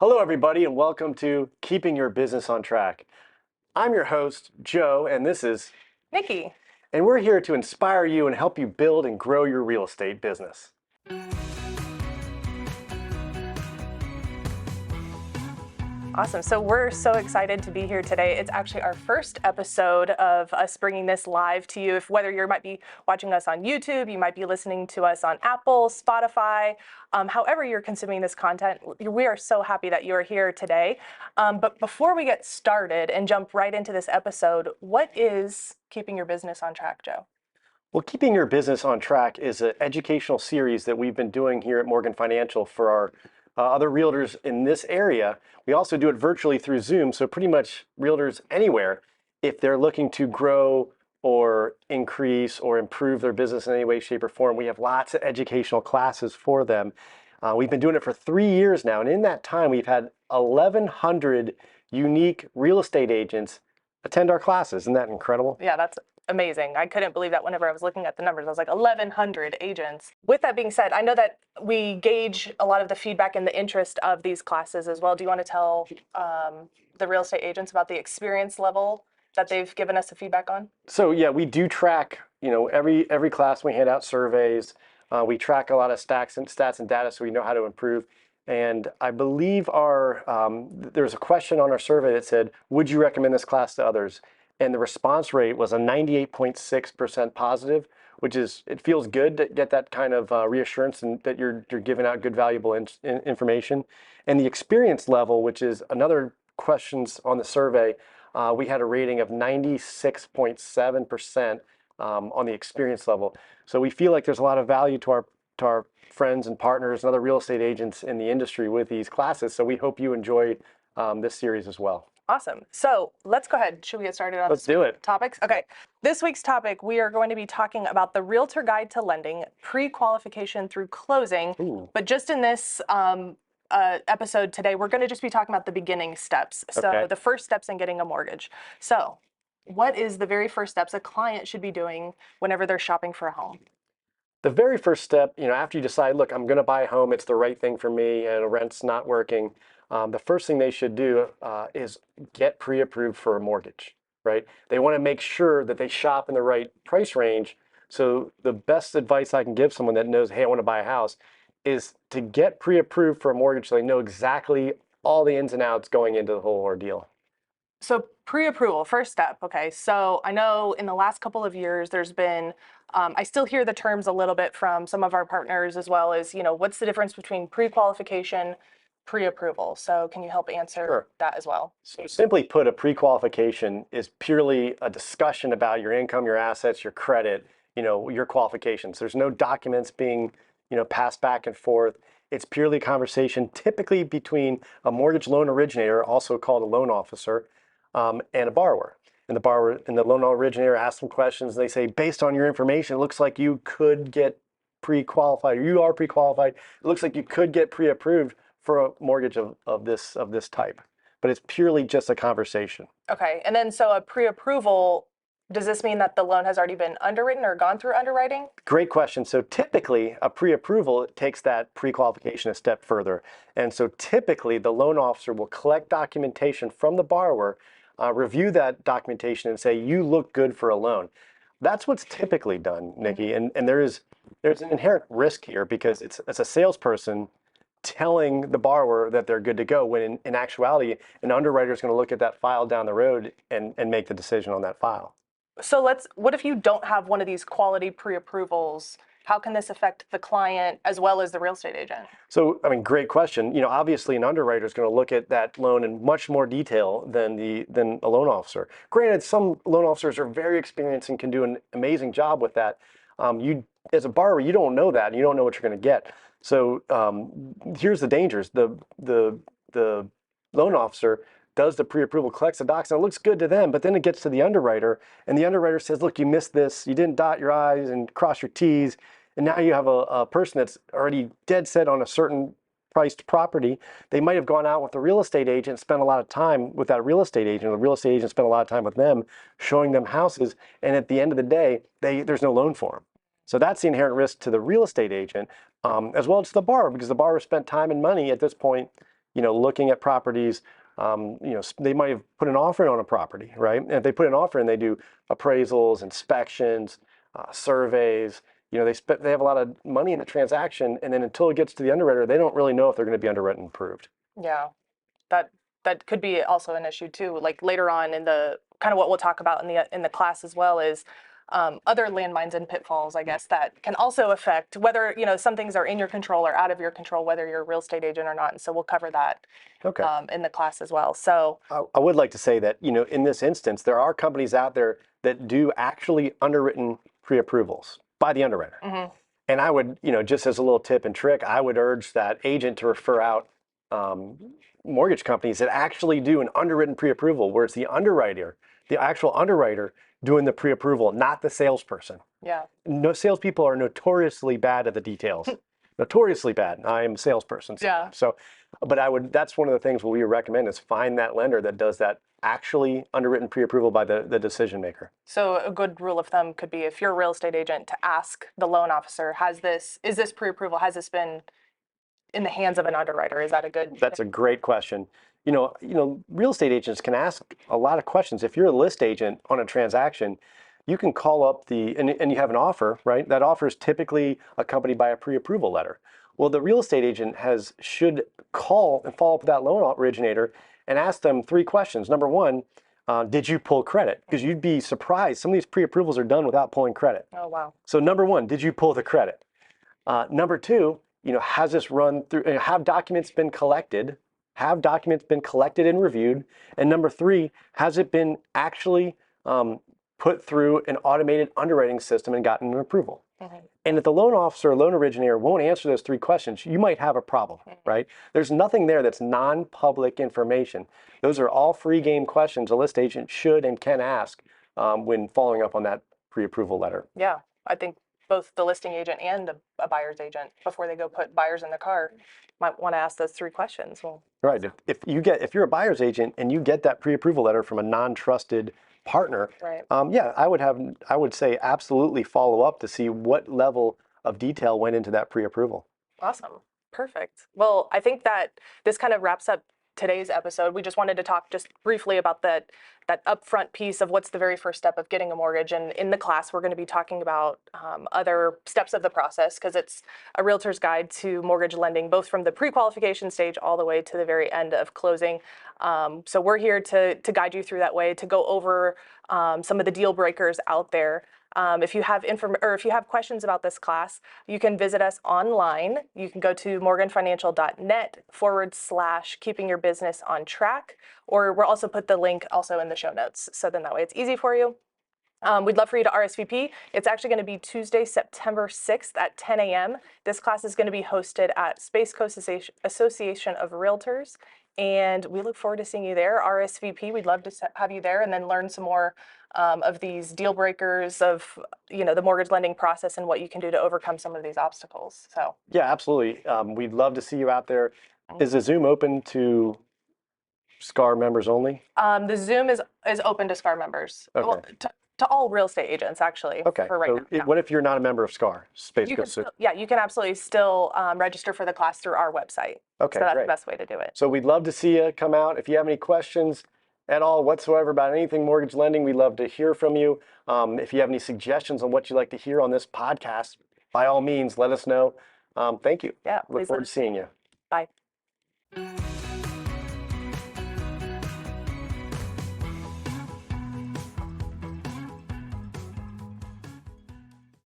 Hello, everybody, and welcome to Keeping Your Business on Track. I'm your host, Joe, and this is Nikki. And we're here to inspire you and help you build and grow your real estate business. Awesome. So we're so excited to be here today. It's actually our first episode of us bringing this live to you. If whether you might be watching us on YouTube, you might be listening to us on Apple, Spotify, however you're consuming this content, we are so happy that you are here today. But before we get started and jump right into this episode, what is Keeping Your Business on Track, Joe? Well, Keeping Your Business on Track is an educational series that we've been doing here at Morgan Financial for our other realtors in this area. We also do it virtually through Zoom, so pretty much realtors anywhere, if they're looking to grow or increase or improve their business in any way, shape, or form, we have lots of educational classes for them. We've been doing it for 3 years now, and in that time, we've had 1,100 unique real estate agents attend our classes. Isn't that incredible? Yeah, that's amazing. I couldn't believe that whenever I was looking at the numbers. I was like 1,100 agents. With that being said, I know that we gauge a lot of the feedback and the interest of these classes as well. Do you want to tell the real estate agents about the experience level that they've given us the feedback on? So yeah, we do track, every class we hand out surveys. We track a lot of stats and data so we know how to improve. And I believe there's a question on our survey that said, would you recommend this class to others? And the response rate was a 98.6% positive, which it feels good to get that kind of reassurance and that you're giving out good, valuable information. And the experience level, which is another questions on the survey, we had a rating of 96.7% on the experience level. So we feel like there's a lot of value to our friends and partners and other real estate agents in the industry with these classes. So we hope you enjoy this series as well. Awesome. So let's go ahead. Should we get started on Let's do it. Topics? Okay. This week's topic, we are going to be talking about the Realtor Guide to Lending, pre-qualification through closing. Ooh. But just in this episode today, we're going to just be talking about the beginning steps. So Okay. the first steps in getting a mortgage. So what is the very first steps a client should be doing whenever they're shopping for a home? The very first step, after you decide, look, I'm going to buy a home, it's the right thing for me, and rent's not working. The first thing they should do is get pre-approved for a mortgage, right? They want to make sure that they shop in the right price range. So the best advice I can give someone that knows, hey, I want to buy a house, is to get pre-approved for a mortgage so they know exactly all the ins and outs going into the whole ordeal. So pre-approval, first step. Okay. So I know in the last couple of years, there's been, I still hear the terms a little bit from some of our partners as well as, what's the difference between pre-qualification, pre-approval? So can you help answer that as well? So simply put, a pre-qualification is purely a discussion about your income, your assets, your credit, your qualifications. There's no documents being, passed back and forth. It's purely a conversation typically between a mortgage loan originator, also called a loan officer, and a borrower. And the borrower and the loan originator asks them questions. And they say, based on your information, it looks like you could get pre-qualified, or you are pre-qualified. It looks like you could get pre-approved for a mortgage of this type. But it's purely just a conversation. Okay. And then so a pre-approval, does this mean that the loan has already been underwritten or gone through underwriting? Great question. So typically a pre-approval takes that pre-qualification a step further. And so typically the loan officer will collect documentation from the borrower, review that documentation and say, you look good for a loan. That's what's typically done, Nikki. Mm-hmm. And there's an inherent risk here because it's a salesperson telling the borrower that they're good to go when in actuality, an underwriter is going to look at that file down the road and make the decision on that file. So what if you don't have one of these quality pre-approvals? How can this affect the client as well as the real estate agent? So, great question. Obviously an underwriter is going to look at that loan in much more detail than a loan officer. Granted, some loan officers are very experienced and can do an amazing job with that. You, as a borrower, you don't know that. And you don't know what you're going to get. So here's the dangers. The loan officer does the pre-approval, collects the docs, and it looks good to them, but then it gets to the underwriter, and the underwriter says, look, you missed this, you didn't dot your I's and cross your T's, and now you have a person that's already dead set on a certain priced property. They might have gone out with a real estate agent, spent a lot of time with that real estate agent, the real estate agent spent a lot of time with them, showing them houses, and at the end of the day, there's no loan for them. So that's the inherent risk to the real estate agent, as well as to the borrower, because the borrower spent time and money at this point looking at properties. They might have put an offer in on a property, right? And if they put an offer in, they do appraisals, inspections, surveys. They have a lot of money in the transaction, and then until it gets to the underwriter, they don't really know if they're going to be underwritten approved. Yeah, that could be also an issue too. Like later on in the kind of what we'll talk about in the class as well is other landmines and pitfalls, I guess, that can also affect whether some things are in your control or out of your control, whether you're a real estate agent or not. And so we'll cover that in the class as well. So I would like to say that in this instance, there are companies out there that do actually underwritten pre-approvals by the underwriter. mm-hmm. And I would, just as a little tip and trick, I would urge that agent to refer out mortgage companies that actually do an underwritten pre-approval, where it's the actual underwriter doing the pre-approval, not the salesperson. Yeah. No, salespeople are notoriously bad at the details. Notoriously bad. I am a salesperson. Yeah. So, but that's one of the things we would recommend is find that lender that does that actually underwritten pre-approval by the decision maker. So a good rule of thumb could be, if you're a real estate agent, to ask the loan officer, is this pre-approval, has this been in the hands of an underwriter? Is that a good? That's a great question. Real estate agents can ask a lot of questions. If you're a list agent on a transaction, you can call up and you have an offer, right? That offer is typically accompanied by a pre-approval letter. Well, the real estate agent should call and follow up with that loan originator and ask them 3 questions. Number 1, did you pull credit? Because you'd be surprised. Some of these pre-approvals are done without pulling credit. Oh, wow. So number 1, did you pull the credit? Number 2, has this run through, have documents been collected? Have documents been collected and reviewed? And number 3, has it been actually put through an automated underwriting system and gotten an approval? Mm-hmm. And if the loan officer or loan originator won't answer those 3 questions, you might have a problem, right? There's nothing there that's non-public information. Those are all free game questions a list agent should and can ask when following up on that pre-approval letter. Yeah, I think both the listing agent and a buyer's agent, before they go put buyers in the car, might want to ask those 3 questions. Well, right. If you're a buyer's agent and you get that pre-approval letter from a non-trusted partner, right. I would say absolutely follow up to see what level of detail went into that pre-approval. Awesome. Perfect. Well, I think that this kind of wraps up today's episode. We just wanted to talk just briefly about that upfront piece of what's the very first step of getting a mortgage. And in the class, we're going to be talking about other steps of the process, because it's a realtor's guide to mortgage lending, both from the pre-qualification stage all the way to the very end of closing. So we're here to guide you through that way, to go over some of the deal breakers out there. If you have if you have questions about this class, you can visit us online. You can go to morganfinancial.net/keeping your business on track, or we'll also put the link also in the show notes. So then that way it's easy for you. We'd love for you to RSVP. It's actually going to be Tuesday, September 6th at 10 a.m. This class is going to be hosted at Space Coast Association of Realtors, and we look forward to seeing you there. RSVP, we'd love to have you there and then learn some more of these deal breakers of the mortgage lending process and what you can do to overcome some of these obstacles. So yeah, absolutely. We'd love to see you out there. Is the Zoom open to SCAR members only? The Zoom is open to SCAR members. Okay. Well, to all real estate agents, actually. Okay. For right So now. Yeah. what if you're not a member of SCAR? You can absolutely still register for the class through our website. Okay, so that's great. the best way to do it. So we'd love to see you come out. If you have any questions at all whatsoever about anything mortgage lending, we'd love to hear from you. If you have any suggestions on what you'd like to hear on this podcast, by all means, let us know. Thank you. Yeah. Look forward to seeing you. Bye.